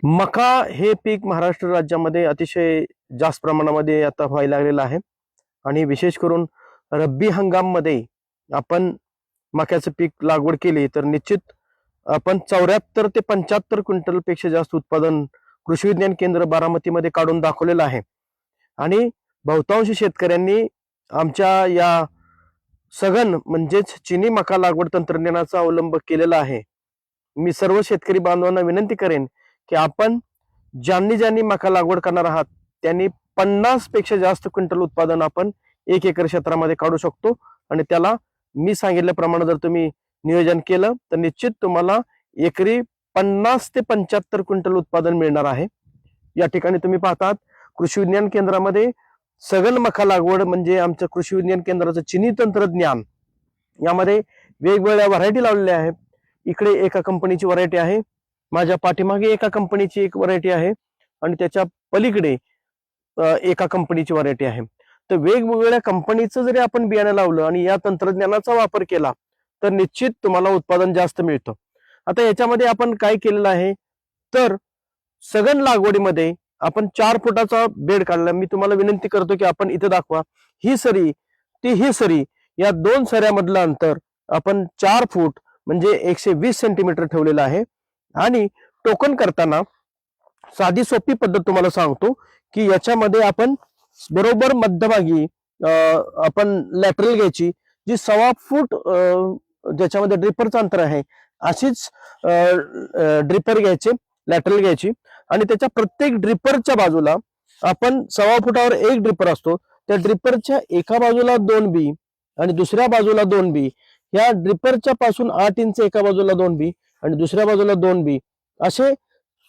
मका हे पीक महाराष्ट्र राज्यामध्ये अतिशय जास्त प्रमाणामध्ये आता व्हायला लागलेलं आहे आणि विशेष करून रब्बी हंगाम मध्ये आपण मक्याचं पीक लागवड केली तर निश्चित आपण 74 ते 75 क्विंटल पेक्षा जास्त उत्पादन कृषी विज्ञान केंद्र बारामतीमध्ये काढून दाखवलेलं आहे आणि बहुतांश शेतकऱ्यांनी आमच्या या सघन म्हणजेच चिनी मका लागवड तंत्रज्ञानाचा अवलंब केलेला आहे. मी सर्व शेतकरी बांधवांना विनंती करेन की आपण ज्यांनी ज्यांनी मका लागवड करणार आहात त्यांनी 50 पेक्षा जास्त क्विंटल उत्पादन आपण 1 एकर क्षेत्रामध्ये काढू शकतो आणि त्याला मी सांगितल्याप्रमाणे जर तुम्ही नियोजन केलं तर निश्चित तुम्हाला एकरी 50 ते 75 क्विंटल उत्पादन मिळणार आहे. या ठिकाणी तुम्ही पाहतात कृषी विज्ञान केंद्रामध्ये सघन मका लागवड म्हणजे आमचं कृषी विज्ञान केंद्राचं चिनी तंत्रज्ञान यामध्ये वेगवेगळ्या व्हरायटी लावलेल्या आहेत. इकडे एका कंपनीची व्हरायटी आहे, माझ्या पाठीमागे एका कंपनीची एक व्हरायटी आहे आणि त्याच्या पलीकडे एका कंपनीची व्हरायटी आहे. तर वेगवेगळ्या कंपनीचं जरी आपण बियाणं लावलं आणि या तंत्रज्ञानाचा वापर केला तर निश्चित तुम्हाला उत्पादन जास्त मिळतं. आता याच्यामध्ये आपण काय केलेलं आहे तर सघन लागवडीमध्ये आपण 4 फुटाचा बेड काढला. मी तुम्हाला विनंती करतो की आपण इथे दाखवा, ही सरी ती ही सरी या 2 सऱ्यामधलं अंतर आपण 4 फूट म्हणजे 120 सेंटीमीटर ठेवलेलं आहे. आणि टोकन करताना साधी सोपी पद्धत तुम्हाला सांगतो की याच्यामध्ये आपण बरोबर मध्यभागी आपण लॅटरल घ्यायची, जी 1.25 फूट ज्याच्यामध्ये ड्रिपरचं अंतर आहे अशीच ड्रिपर घ्यायचे, लॅटरल घ्यायची आणि त्याच्या प्रत्येक ड्रिपरच्या बाजूला आपण 1.25 फुटावर एक ड्रिपर असतो, त्या ड्रिपरच्या एका बाजूला 2 बी आणि दुसऱ्या बाजूला 2 बी, या ड्रिपरच्या पासून 8 इंच एका बाजूला 2 बी आणि दुसऱ्या बाजूला 2 बी, असे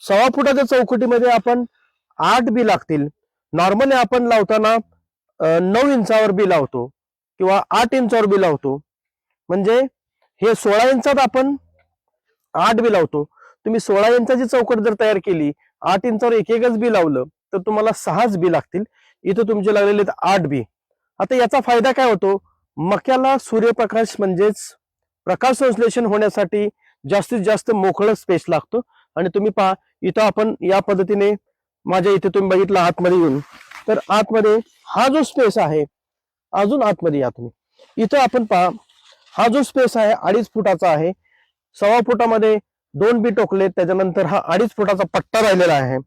1.25 फुटाच्या चौकटीमध्ये आपण 8 बी लागतील. नॉर्मली आपण लावताना 9 इंचावर बी लावतो किंवा 8 इंचावर बी लावतो, म्हणजे हे 16 इंचात आपण 8 बी लावतो. तुम्ही 16 इंचाची चौकट जर तयार केली, 8 इंचावर एक एकच बी लावलं तर तुम्हाला 6च बी लागतील. इथं तुमचे लागलेले 8 बी. आता याचा फायदा काय होतो, मक्याला सूर्यप्रकाश म्हणजेच प्रकाश संश्लेषण होण्यासाठी जास्तीत जास्त मोकळं स्पेस लागतो. आणि तुम्ही पहा इथं आपण या पद्धतीने माझ्या इथे तुम्ही बघितलं आतमध्ये येऊन, तर आतमध्ये हा जो स्पेस आहे, अजून आतमध्ये या तुम्ही, इथं आपण पहा हा जो स्पेस आहे 2.5 फुटाचा आहे. 1.25 फुटामध्ये 2 बी टोकले, त्याच्यानंतर हा 2.5 फुटाचा पट्टा राहिलेला आहे.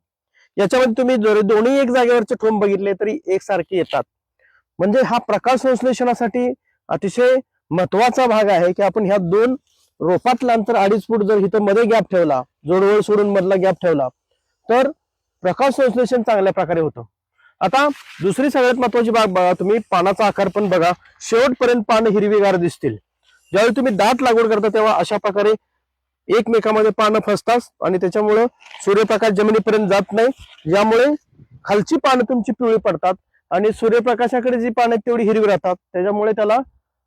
याच्यामध्ये तुम्ही जर दोन्ही एक जागेवरचे ठोंब बघितले तरी एकसारखे येतात. म्हणजे हा प्रकाश संश्लेषणासाठी अतिशय महत्वाचा भाग आहे की आपण ह्या 2 रोपातलं अंतर 2.5 फूट जर इथं मध्ये गॅप ठेवला, जोडवळ सोडून मधला गॅप ठेवला तर प्रकाश संश्लेषण चांगल्या प्रकारे होतं. आता दुसरी सगळ्यात महत्वाची बाब बघा, तुम्ही पानाचा आकार पण बघा, शेवटपर्यंत पानं हिरवीगार दिसतील. ज्यावेळी तुम्ही दाट लागवड करता तेव्हा अशा प्रकारे एकमेकामध्ये पानं फसतात आणि त्याच्यामुळं सूर्यप्रकाश जमिनीपर्यंत जात नाही, ज्यामुळे खालची पानं तुमची पिवळी पडतात आणि सूर्यप्रकाशाकडे जी पानं तेवढी हिरवी राहतात, त्याच्यामुळे त्याला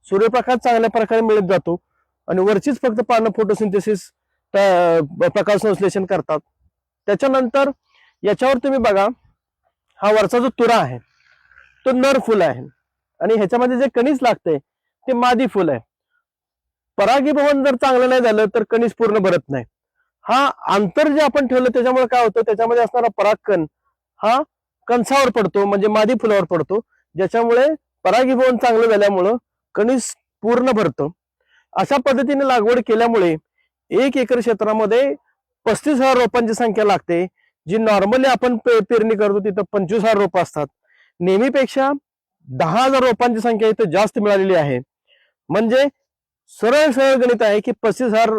सूर्यप्रकाश चांगल्या प्रकारे मिळत जातो आणि वरचीच फक्त पानं फोटोसिंथेसिस प्रकाश संश्लेषण करतात. त्याच्यानंतर याच्यावर तुम्ही बघा, हा वरचा जो तुरा आहे तो नर फुल आहे आणि ह्याच्यामध्ये जे कणीस लागते ते मादी फुल आहे. परागीभवन जर चांगलं नाही झालं तर कणीस पूर्ण भरत नाही. हा अंतर जे आपण ठेवलं त्याच्यामुळे काय होतं, त्याच्यामध्ये असणारा परागकण हा कणसावर पडतो म्हणजे मादी फुलावर पडतो, ज्याच्यामुळे परागीभवन चांगलं झाल्यामुळं कणीस पूर्ण भरतं. अशा पद्धतीने लागवड केल्यामुळे 1 एकर क्षेत्रामध्ये 35,000 रोपांची संख्या लागते. जी नॉर्मली आपण पेरणी करतो तिथं 25,000 रोप असतात. नेहमीपेक्षा 10,000 रोपांची संख्या इथं जास्त मिळालेली आहे. म्हणजे सरळ सरळ गणित आहे की 35,000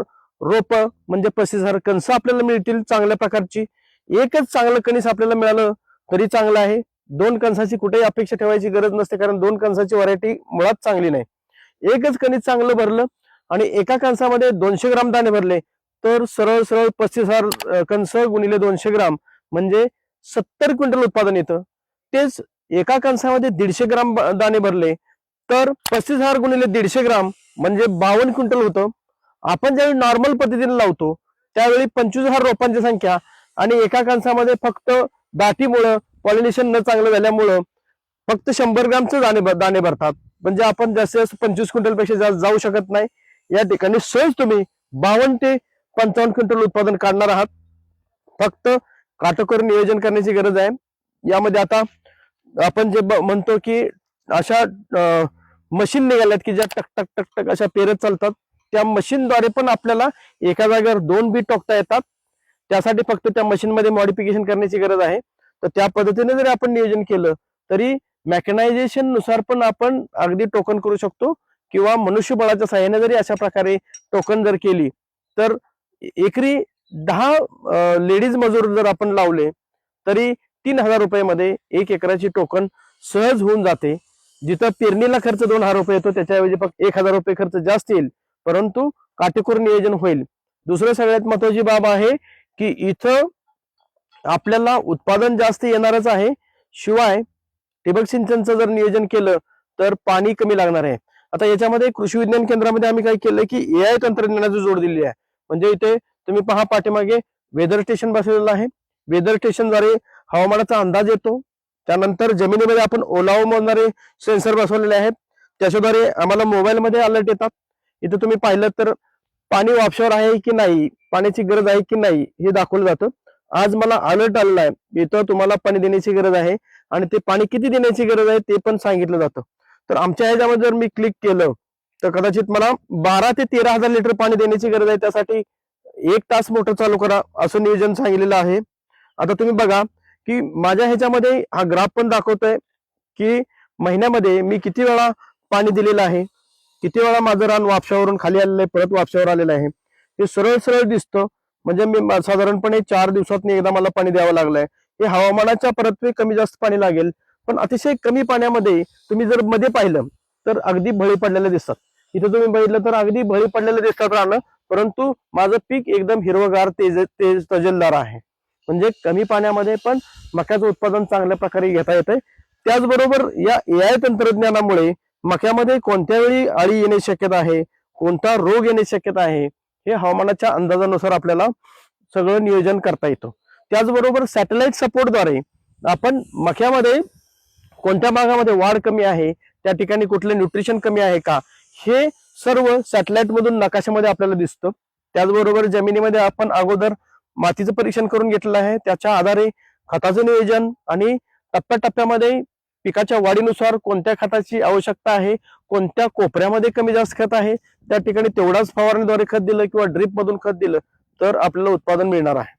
रोप म्हणजे 35,000 कणसं आपल्याला मिळतील चांगल्या प्रकारची. एकच चांगलं कणीस आपल्याला मिळालं तरी चांगलं आहे. 2 कणसाची कुठेही अपेक्षा ठेवायची गरज नसते, कारण 2 कणसाची व्हरायटी मुळात चांगली नाही. एकच कणीस चांगलं भरलं आणि एका कणसामध्ये 200 ग्राम दाणे भरले तर सरळ सरळ 35,000 कणस गुणिले 200 ग्राम म्हणजे 70 क्विंटल उत्पादन येतं. तेच एका कणसामध्ये 150 ग्राम दाणे भरले तर 35,000 गुणिले 150 ग्राम म्हणजे 52 क्विंटल होतं. आपण ज्यावेळी नॉर्मल पद्धतीने लावतो त्यावेळी 25,000 रोपांची संख्या आणि एका कणसामध्ये फक्त दाटीमुळं पॉलिनेशन न चांगलं झाल्यामुळं फक्त 100 ग्रामचे दाणे भरतात. म्हणजे आपण जास्तीत जास्त 25 क्विंटल पेक्षा जास्त जाऊ शकत नाही. या ठिकाणी सहज तुम्ही 52 ते 55 क्विंटल उत्पादन काढणार आहात. फक्त काटेकोर नियोजन करण्याची गरज आहे. यामध्ये आता आपण जे म्हणतो की अशा मशीन निघाल्यात की ज्या टक टक टक टक अशा पेरत चालतात. त्या मशीनद्वारे पण आपल्याला एका जागेवर 2 बी टोकता येतात. त्यासाठी फक्त त्या मशीनमध्ये मॉडिफिकेशन करण्याची गरज आहे. तर त्या पद्धतीने जरी आपण नियोजन केलं तरी मेकॅनायझेशन नुसार पण आपण अगदी टोकन करू शकतो, किंवा मनुष्यबळाच्या सहाय्याने जरी अशा प्रकारे टोकन जर केली तर एकरी 10 लेडीज मजूर जर आपण लावले तरी 3,000 रुपयामध्ये 1 एकराची टोकन सहज होऊन जाते. जिथं पेरणीला खर्च 2,000 रुपये येतो त्याच्याऐवजी फक्त 1,000 रुपये खर्च जास्त येईल, परंतु काटेकोर नियोजन होईल. दुसरं सगळ्यात महत्वाची बाब आहे की इथं आपल्याला उत्पादन जास्त येणारच आहे, शिवाय ठिबक सिंचनचं जर नियोजन केलं तर पाणी कमी लागणार आहे. आता याच्यामध्ये कृषी विज्ञान केंद्रामध्ये आम्ही काय केलंय की AI तंत्रज्ञानाची जोड दिली आहे. म्हणजे इथे तुम्ही पहा, पाठीमागे वेदर स्टेशन बसवलेलं आहे. वेदर स्टेशनद्वारे हवामानाचा अंदाज येतो. त्यानंतर जमिनीमध्ये आपण ओलावा मोजणारे सेन्सर बसवलेले आहेत. त्याच्याद्वारे आम्हाला मोबाईलमध्ये अलर्ट येतात. इथे तुम्ही पाहिलं तर पाणी वापशावर आहे की नाही, पाण्याची गरज आहे की नाही हे दाखवलं जातं. आज मला अलर्ट आलेला आहे, इथं तुम्हाला पाणी देण्याची गरज आहे आणि ते पाणी किती देण्याची गरज आहे ते पण सांगितलं जातं. तर आमच्या ह्याच्यामध्ये जर मी क्लिक केलं तर कदाचित मला 12 ते 13,000 लिटर पाणी देण्याची गरज आहे. त्यासाठी 1 तास मोटर चालू करा असं नियोजन सांगितलेलं आहे. आता तुम्ही बघा की माझ्या ह्याच्यामध्ये हा ग्राफ पण दाखवतोय की महिन्यामध्ये मी किती वेळा पाणी दिलेलं आहे, किती वेळा माझं रान वापशावरून खाली आलेलं आहे, परत वापशावर आलेलं आहे. हे सरळ सरळ दिसतं. म्हणजे मी साधारणपणे 4 दिवसात एकदा मला पाणी द्यावं लागलंय. हे हवामानाच्या परत्वे कमी जास्त पाणी लागेल, पण अतिशय कमी पाण्यामध्ये तुम्ही जर मध्ये पाहिलं तर अगदी बळी पडलेले दिसतात. इथे तुम्ही बघितलं तर अगदी बळी पडलेले दिसतात रानं, परंतु माझं पीक एकदम हिरवगार तेज तजेलदार आहे. म्हणजे कमी पाण्यामध्ये पण मक्याचं उत्पादन चांगल्या प्रकारे घेता येतंय. त्याचबरोबर या AI तंत्रज्ञानामुळे मक्यामध्ये कोणत्या वेळी अळी येण्याची शक्यता आहे, कोणता रोग येण्याची शक्यता आहे, हे हवामानाच्या अंदाजानुसार आपल्याला सगळं नियोजन करता येतं. त्याचबरोबर सॅटेलाइट सपोर्टद्वारे आपण मक्यामध्ये कोणत्या भागामध्ये वाढ कमी आहे, त्या ठिकाणी कुठलं न्यूट्रिशन कमी आहे का, हे सर्व सॅटेलाइट मधून नकाशामध्ये आपल्याला दिसतं. त्याचबरोबर जमिनीमध्ये आपण अगोदर मातीचं परीक्षण करून घेतलेलं आहे. त्याच्या आधारे खताचं नियोजन आणि टप्प्याटप्प्यामध्ये पिकाच्या वाढीनुसार कोणत्या खताची आवश्यकता आहे, कोणत्या कोपऱ्यामध्ये कमी जास्त खत आहे, त्या ठिकाणी तेवढाच फवारणीद्वारे खत दिलं किंवा ड्रीप मधून खत दिलं तर आपल्याला उत्पादन मिळणार आहे.